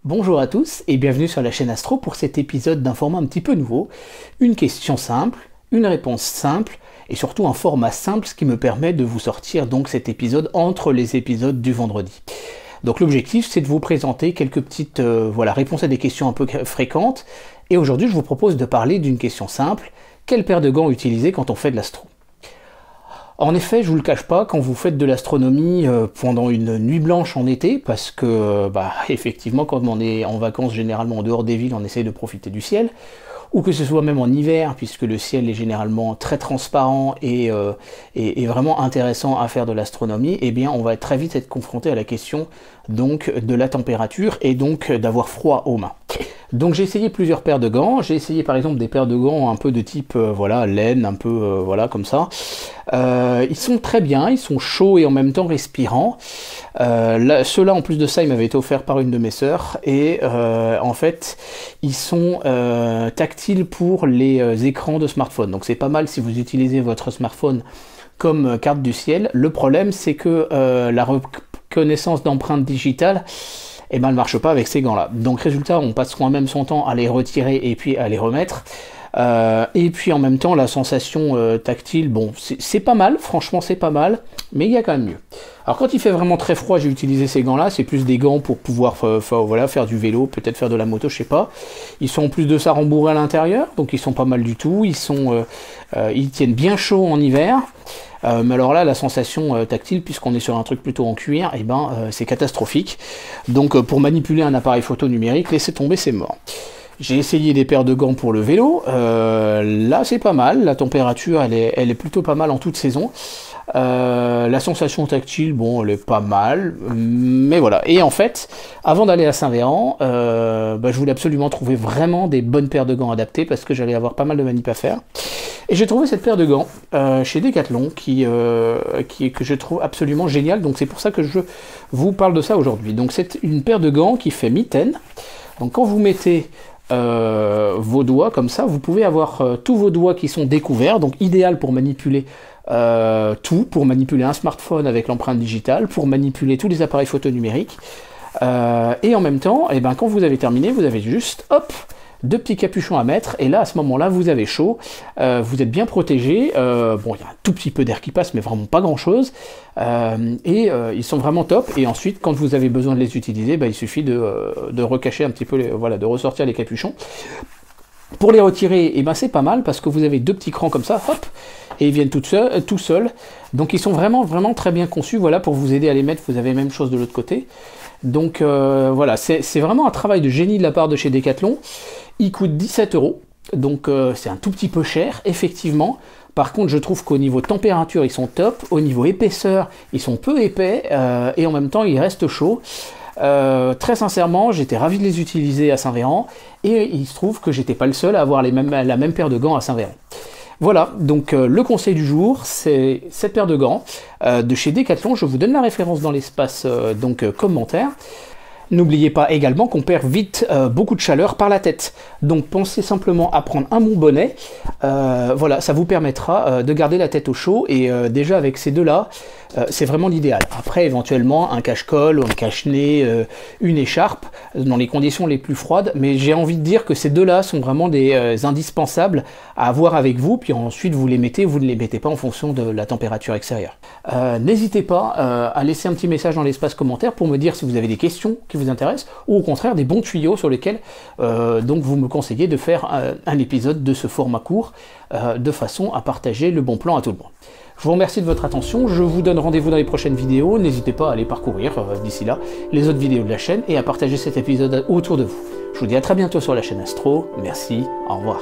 Bonjour à tous et bienvenue sur la chaîne Astro pour cet épisode d'un format un petit peu nouveau. Une question simple, une réponse simple et surtout un format simple, ce qui me permet de vous sortir donc cet épisode entre les épisodes du vendredi. Donc l'objectif c'est de vous présenter quelques petites réponses à des questions un peu fréquentes. Et aujourd'hui je vous propose de parler d'une question simple. Quelle paire de gants utiliser quand on fait de l'astro ? En effet, je vous le cache pas, quand vous faites de l'astronomie pendant une nuit blanche en été, parce que effectivement quand on est en vacances généralement en dehors des villes, on essaye de profiter du ciel, ou que ce soit même en hiver, puisque le ciel est généralement très transparent et vraiment intéressant à faire de l'astronomie, eh bien on va très vite être confronté à la question donc de la température et donc d'avoir froid aux mains. Donc j'ai essayé plusieurs paires de gants, j'ai essayé par exemple des paires de gants un peu de type laine, un peu comme ça. Ils sont très bien, ils sont chauds et en même temps respirants. Ceux-là en plus de ça, ils m'avaient été offerts par une de mes sœurs et en fait ils sont tactiles pour les écrans de smartphone. Donc c'est pas mal si vous utilisez votre smartphone comme carte du ciel. Le problème c'est que la reconnaissance d'empreintes digitales, elle ne marche pas avec ces gants-là. Donc résultat, on passe quand même son temps à les retirer et puis à les remettre. Et puis en même temps, la sensation tactile, bon, c'est pas mal, franchement c'est pas mal, mais il y a quand même mieux. Alors quand il fait vraiment très froid, j'ai utilisé ces gants-là, c'est plus des gants pour pouvoir faire du vélo, peut-être faire de la moto, je sais pas. Ils sont en plus de ça rembourrés à l'intérieur, donc ils sont pas mal du tout, ils tiennent bien chaud en hiver. Mais alors là, la sensation tactile, puisqu'on est sur un truc plutôt en cuir, c'est catastrophique. Donc pour manipuler un appareil photo numérique, laissez tomber, c'est mort. J'ai essayé des paires de gants pour le vélo, là c'est pas mal, la température elle est plutôt pas mal en toute saison. La sensation tactile, bon, elle est pas mal, mais voilà. Et en fait, avant d'aller à Saint-Véran, je voulais absolument trouver vraiment des bonnes paires de gants adaptées parce que j'allais avoir pas mal de manip à faire. Et j'ai trouvé cette paire de gants chez Decathlon que je trouve absolument géniale. Donc c'est pour ça que je vous parle de ça aujourd'hui. Donc c'est une paire de gants qui fait mitaine. Donc quand vous mettez vos doigts comme ça, vous pouvez avoir tous vos doigts qui sont découverts. Donc idéal pour manipuler pour manipuler un smartphone avec l'empreinte digitale, pour manipuler tous les appareils photo numériques. Et en même temps, quand vous avez terminé, vous avez juste, hop, deux petits capuchons à mettre, et là, à ce moment-là, vous avez chaud, vous êtes bien protégé, bon, il y a un tout petit peu d'air qui passe, mais vraiment pas grand-chose, ils sont vraiment top, et ensuite, quand vous avez besoin de les utiliser, il suffit de recacher un petit peu, de ressortir les capuchons. Pour les retirer, c'est pas mal, parce que vous avez deux petits crans comme ça, hop, et ils viennent tout seuls, donc ils sont vraiment très bien conçus, pour vous aider à les mettre, vous avez la même chose de l'autre côté. Donc c'est vraiment un travail de génie de la part de chez Decathlon. Il coûte 17 €, donc c'est un tout petit peu cher, effectivement. Par contre, je trouve qu'au niveau température, ils sont top. Au niveau épaisseur, ils sont peu épais et en même temps, ils restent chauds. Très sincèrement, j'étais ravi de les utiliser à Saint-Véran et il se trouve que j'étais pas le seul à avoir la même paire de gants à Saint-Véran. Voilà, donc le conseil du jour, c'est cette paire de gants de chez Decathlon. Je vous donne la référence dans l'espace commentaire. N'oubliez pas également qu'on perd vite beaucoup de chaleur par la tête. Donc pensez simplement à prendre un bon bonnet. Ça vous permettra de garder la tête au chaud. Et déjà avec ces deux-là, c'est vraiment l'idéal. Après, éventuellement, un cache-col, un cache-nez, une écharpe, dans les conditions les plus froides. Mais j'ai envie de dire que ces deux-là sont vraiment des indispensables à avoir avec vous. Puis ensuite, vous les mettez ou vous ne les mettez pas en fonction de la température extérieure. N'hésitez pas à laisser un petit message dans l'espace commentaire pour me dire si vous avez des questions qui vous intéressent ou au contraire des bons tuyaux sur lesquels donc vous me conseillez de faire un épisode de ce format court de façon à partager le bon plan à tout le monde. Je vous remercie de votre attention, je vous donne rendez-vous dans les prochaines vidéos, n'hésitez pas à aller parcourir d'ici là les autres vidéos de la chaîne et à partager cet épisode autour de vous. Je vous dis à très bientôt sur la chaîne Astro, merci, au revoir.